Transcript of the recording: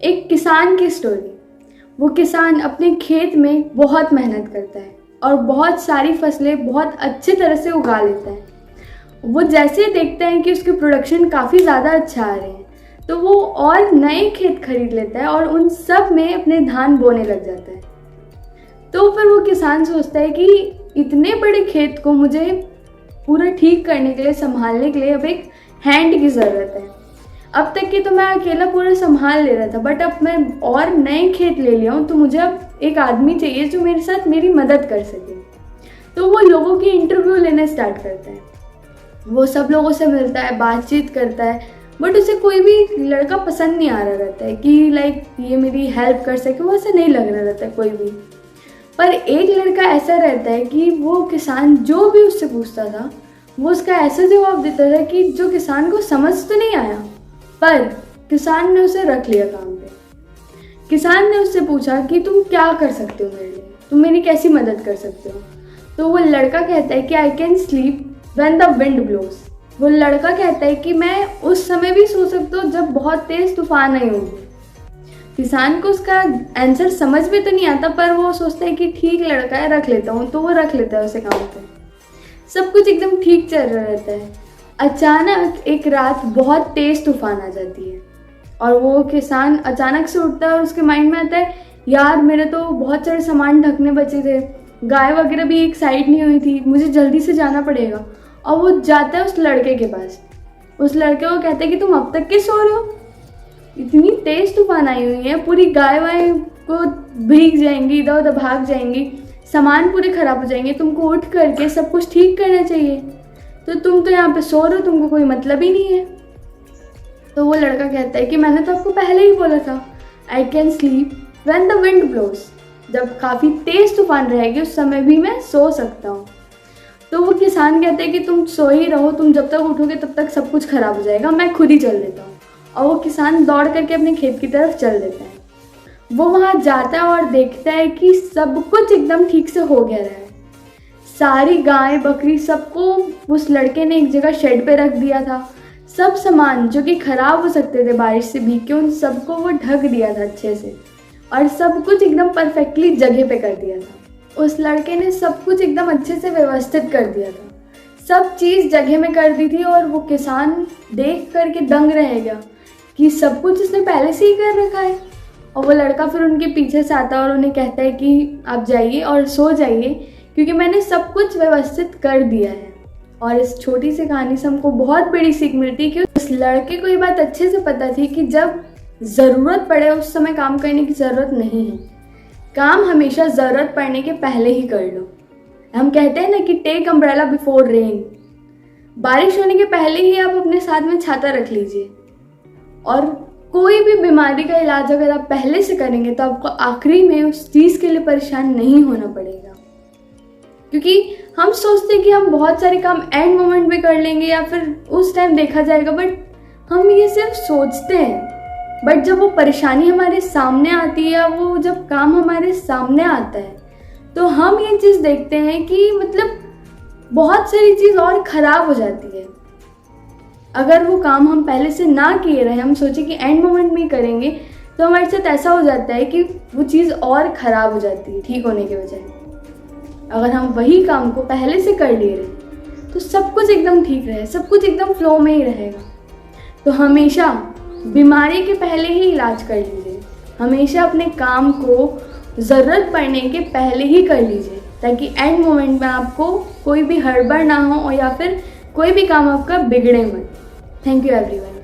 एक किसान की स्टोरी। वो किसान अपने खेत में बहुत मेहनत करता है और बहुत सारी फसलें बहुत अच्छे तरह से उगा लेता है। वो जैसे ही देखता है कि उसके प्रोडक्शन काफ़ी ज़्यादा अच्छा आ रहे हैं तो वो और नए खेत खरीद लेता है और उन सब में अपने धान बोने लग जाता है। तो फिर वो किसान सोचता है कि इतने बड़े खेत को मुझे पूरा ठीक करने के लिए, संभालने के लिए अब एक हैंड की ज़रूरत है। अब तक की तो मैं अकेला पूरा संभाल ले रहा था, बट अब मैं और नए खेत ले लिया हूँ तो मुझे अब एक आदमी चाहिए जो मेरे साथ मेरी मदद कर सके। तो वो लोगों की इंटरव्यू लेना स्टार्ट करता है। वो सब लोगों से मिलता है, बातचीत करता है, बट उसे कोई भी लड़का पसंद नहीं आ रहा रहता है कि लाइक ये मेरी हेल्प कर सके। वो ऐसा नहीं लग रहा रहता है कोई भी। पर एक लड़का ऐसा रहता है कि वो किसान जो भी उससे पूछता था वो उसका ऐसा जवाब देता था कि जो किसान को समझ तो नहीं आया, पर किसान ने उसे रख लिया काम पे। किसान ने उससे पूछा कि तुम क्या कर सकते हो मेरे लिए, तुम मेरी कैसी मदद कर सकते हो। तो वो लड़का कहता है कि I can sleep when the wind blows. वो लड़का कहता है कि मैं उस समय भी सो सकता हूँ जब बहुत तेज तूफान आई होगी। किसान को उसका आंसर समझ में तो नहीं आता, पर वो सोचता है कि ठीक लड़का है, रख लेता हूँ। तो वो रख लेता है उसे काम पे। सब कुछ एकदम ठीक चल रहा रहता है। अचानक एक रात बहुत तेज तूफान आ जाती है और वो किसान अचानक से उठता है और उसके माइंड में आता है, यार मेरे तो बहुत सारे सामान ढकने बचे थे, गाय वगैरह भी एक साइड नहीं हुई थी, मुझे जल्दी से जाना पड़ेगा। और वो जाता है उस लड़के के पास। उस लड़के को कहता है कि तुम अब तक के सो रहे हो, इतनी तेज तूफान आई हुई है, पूरी गाय वाय को भीग जाएंगी, इधर उधर भाग जाएंगी, सामान पूरे खराब हो जाएंगे, तुमको उठ करके सब कुछ ठीक करना चाहिए, तो तुम तो यहाँ पे सो रहे हो, तुमको कोई मतलब ही नहीं है। तो वो लड़का कहता है कि मैंने तो आपको पहले ही बोला था, I can sleep when the wind blows. जब काफ़ी तेज तूफान रहेगी उस समय भी मैं सो सकता हूँ। तो वो किसान कहता है कि तुम सो ही रहो, तुम जब तक उठोगे तब तक सब कुछ खराब हो जाएगा, मैं खुद ही चल देता हूँ। और वो किसान दौड़ करके अपने खेत की तरफ चल देता है। वो वहाँ जाता है और देखता है कि सब कुछ एकदम ठीक से हो गया है। सारी गाय बकरी सबको उस लड़के ने एक जगह शेड पे रख दिया था। सब सामान जो कि खराब हो सकते थे बारिश से भीग के, उन सबको वो ढक दिया था अच्छे से और सब कुछ एकदम परफेक्टली जगह पे कर दिया था। उस लड़के ने सब कुछ एकदम अच्छे से व्यवस्थित कर दिया था, सब चीज़ जगह में कर दी थी। और वो किसान देख करके दंग रह गया कि सब कुछ उसने पहले से ही कर रखा है। और वो लड़का फिर उनके पीछे से आता है और उन्हें कहता है कि आप जाइए और सो जाइए, क्योंकि मैंने सब कुछ व्यवस्थित कर दिया है। और इस छोटी सी कहानी से हमको बहुत बड़ी सीख मिलती है कि उस लड़के को ये बात अच्छे से पता थी कि जब ज़रूरत पड़े उस समय काम करने की ज़रूरत नहीं है। काम हमेशा ज़रूरत पड़ने के पहले ही कर लो। हम कहते हैं ना कि टेक अम्ब्रेला बिफोर रेन। बारिश होने के पहले ही आप अपने साथ में छाता रख लीजिए। और कोई भी बीमारी का इलाज अगर आप पहले से करेंगे तो आपको आखिरी में उस चीज़ के लिए परेशान नहीं होना पड़ेगा। क्योंकि हम सोचते हैं कि हम बहुत सारे काम एंड मोमेंट में कर लेंगे या फिर उस टाइम देखा जाएगा, बट हम ये सिर्फ सोचते हैं। बट जब वो परेशानी हमारे सामने आती है या वो जब काम हमारे सामने आता है तो हम ये चीज़ देखते हैं कि मतलब बहुत सारी चीज़ और ख़राब हो जाती है। अगर वो काम हम पहले से ना किए रहे, हम सोचे कि एंड मोमेंट में करेंगे, तो हमारे साथ ऐसा हो जाता है कि वो चीज़ और ख़राब हो जाती है ठीक होने के बजाय। अगर हम वही काम को पहले से कर ले रहे तो सब कुछ एकदम ठीक रहे, सब कुछ एकदम फ्लो में ही रहेगा। तो हमेशा बीमारी के पहले ही इलाज कर लीजिए, हमेशा अपने काम को ज़रूरत पड़ने के पहले ही कर लीजिए, ताकि एंड मोमेंट में आपको कोई भी हड़बड़ ना हो और या फिर कोई भी काम आपका बिगड़े मत। Thank you everyone.